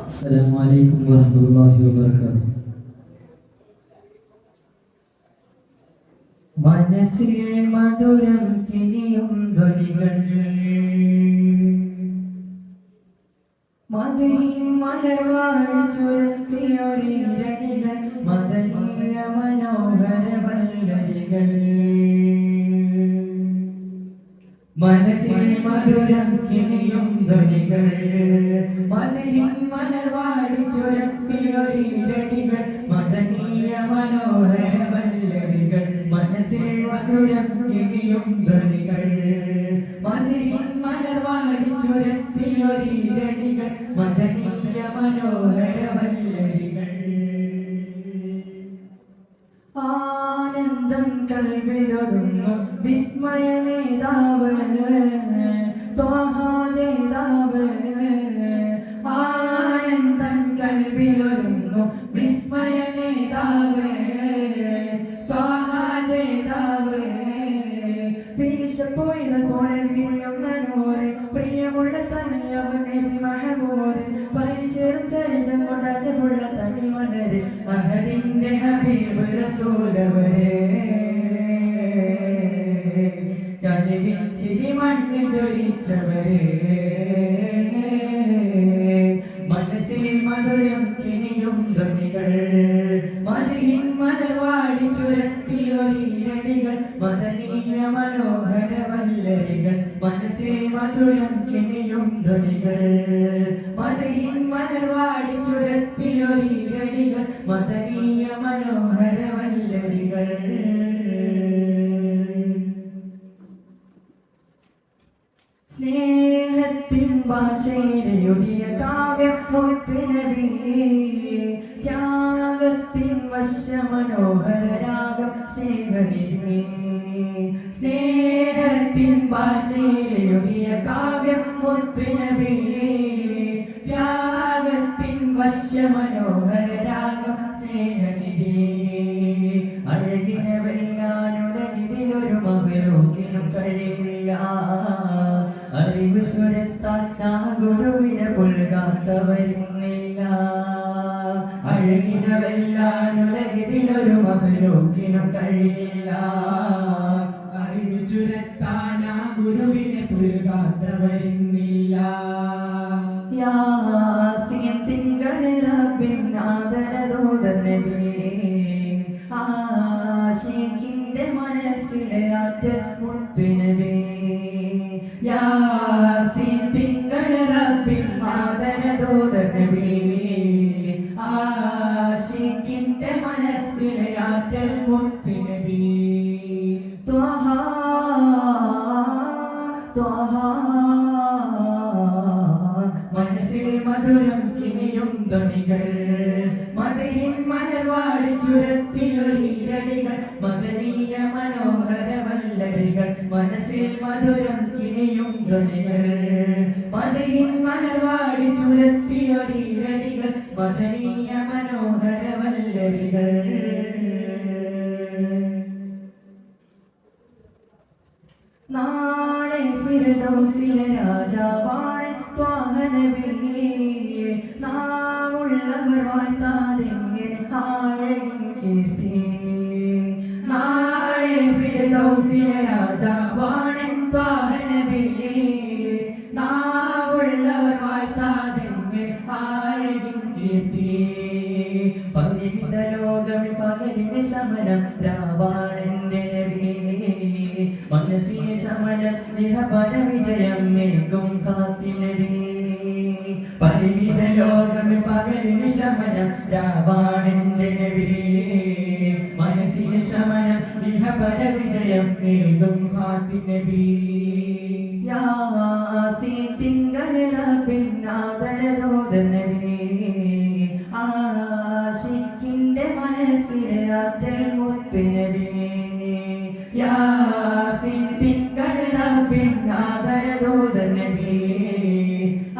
السلام عليكم ورحمة الله وبركاته. മനസ്സിൽ മധുരം കിനിയും ധ്വനികൾ മദനിൻ മലർവാഴി ചുരത്തിയൊരിരടികൾ മദനീയ മനോഹര വല്ലരികൾ മനസ്സിൽ മധുരം കിനിയും ധ്വനികൾ മദനിൻ മലർവാഴി ചുരത്തിയൊരിരടികൾ മദനീയ മനോഹര വല്ലരികൾ മനസ്സിൽ മധുരം കിനിയും ധ്വനികൾ മദനിൻ മലർവാഴി ചുരത്തിയൊരിരടികൾ മദനീയ മനോഹര വല്ലരികൾ ആനന്ദം കൽവിലൊരുങ്ങു വിസ്മയമേതാവ് ത്വാഹാജേതാവ് ആനന്ദം കൽവിലൊരുങ്ങു വിസ്മയമേതാവ് ത്വാഹാജേതാവ് പിരിശപ്പോയത് പോലെ വീര്യം നനോരെ പ്രിയമുള്ള തനിയവൻ നബി മഹമൂദ് പരിശീലം ചരിതം കൊണ്ടജമുള്ള തണിവനര് അഹദിന്റെ ഹബീബ് റസൂലവരെ കനിവിച്ചിരി മണ്ണിൽ ജ്വലിച്ചവരെ മനസ്സിൽ മധുരം കിനിയും ധ്വനികൾ മദനിൻ മലർവാടി ചുരത്തിയൊരിരടികൾ മദനീയ മനോഹര വല്ലരികൾ മനസ്സിൽ മധുരം കിനിയും ധ്വനികൾ മദനിൻ മലർവാടി ചുരത്തിയൊരിരടികൾ മദനീയ മനോഹര വല്ലരികൾ സ്നേഹത്തിൻ ഭാഷയിലെഴുതിയ കാവ്യം മുത്തുനബി ത്യാഗത്തിൻ വശ്യമനോഹര രാഗം സ്നേഹനിധി സ്നേഹത്തിൻ ഭാഷയിലെഴുതിയ കാവ്യം മുത്തുനബി ത്യാഗത്തിൻ വശ്യമനോഹര രാഗം സ്നേഹനിധി അഴകിനെ വെല്ലാനുലകിതിലൊരു മകരോക്കിനും കഴിയില്ല അറിവ് ചുരത്താൻ ആ ഗുരുവിനെ പുൽകാത്തവരുന്നില്ല അഴകിനെ വെല്ലാനുലകിതിലൊരു മകരോക്കിനും കഴിയില്ല അറിവ് ചുരത്താൻ ആ ഗുരുവിനെ പുൽകാത്തവരുന്നില്ല യാസീൻ തിങ്കളിറബിൻ ആദരദൂതൻ നബി ആശിഖിന്റെ മനസ്സിലെ ആറ്റൽ മുത്തുനബി യാസീൻ തിങ്കളിറബിൻ ആദരദൂതൻ നബി ആശിഖിന്റെ മനസ്സിലെ ആറ്റൽ മുത്തുനബി ത്വഹ ത്വഹ മനസ്സിൽ മധുരം കിനിയും ധ്വനികൾ മദനിൻ മലർവാടി ചുരത്തിയൊരിരടികൾ മദനീയ മനോഹര വല്ലരികൾ മനസ്സിൽ മധുരം കിനിയും ധ്വനികൾ മദനിൻ മലർവാടി ചുരത്തിയൊരിരടികൾ മദനീയ മനോഹര വല്ലരികൾ നാളെ ഫിർദൗസിലെ രാജാവാണ് ത്വാഹ നബി നാമുള്ളവർ വാഴ്ത്താതെങ്ങനെ ആഴകിൻ കീർത്തി നാളെ ഫിർദൗസിലെ രാജാവാണ് ത്വാഹ നബി നാമുള്ളവർ വാഴ്ത്താതെങ്ങനെ ആഴകിൻ കീർത്തി പരിമിത ലോകമിൽ പകലിന് ശമനം രാവാണെന്റെ നബി മനസ്സിന് ശമനം നിരപര വിജയം മേഘം കാത്തിനടി പരിമിത ലോകമിൽ പകലിന് ശമനം രാവാണെന്റെ നബി മനസ്സിന് ശമനം നിരപര വിജയം മേഘം കാത്തിനബി യാസീൻ തിങ്കളിറബിൻ ആദരദൂതൻ നബി ആശിഖിന്റെ മനസ്സിലെ ആറ്റൽ മുത്തുനബി യാസീൻ തിങ്കളിറബിൻ ആദരദൂതൻ നബി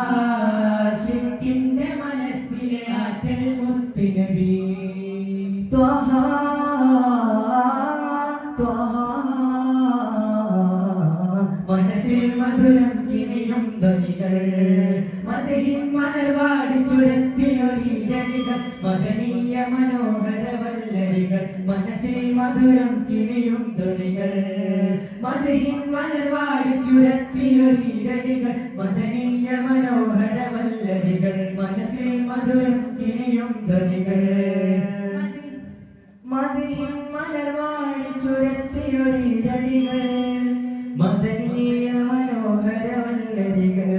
ആശിഖിന്റെ മനസ്സിലെ ആറ്റൽ മുത്തുനബി ത്വഹ ത്വഹ മനസ്സിൽ മധുരം കിനിയും ധ്വനികൾ മദനിൻ മലർവാടി ചുരത്തിയൊരീരടികൾ മദനീയ മനോഹര വല്ലരികൾ മനസ്സിൽ മധുരം കിണിയും ധ്വനികൾ മധുഹിൻ മലർവാടി ചുരത്തിയൊരീരടികൾ മദനീയ മനോഹര വല്ലരികൾ മനസ്സിൽ മധുരം കിണിയും ധ്വനികൾ മദീൻ മലർവാടി ചുരത്തിയൊരീരടികൾ മദനീയ മനോഹര വല്ലരികൾ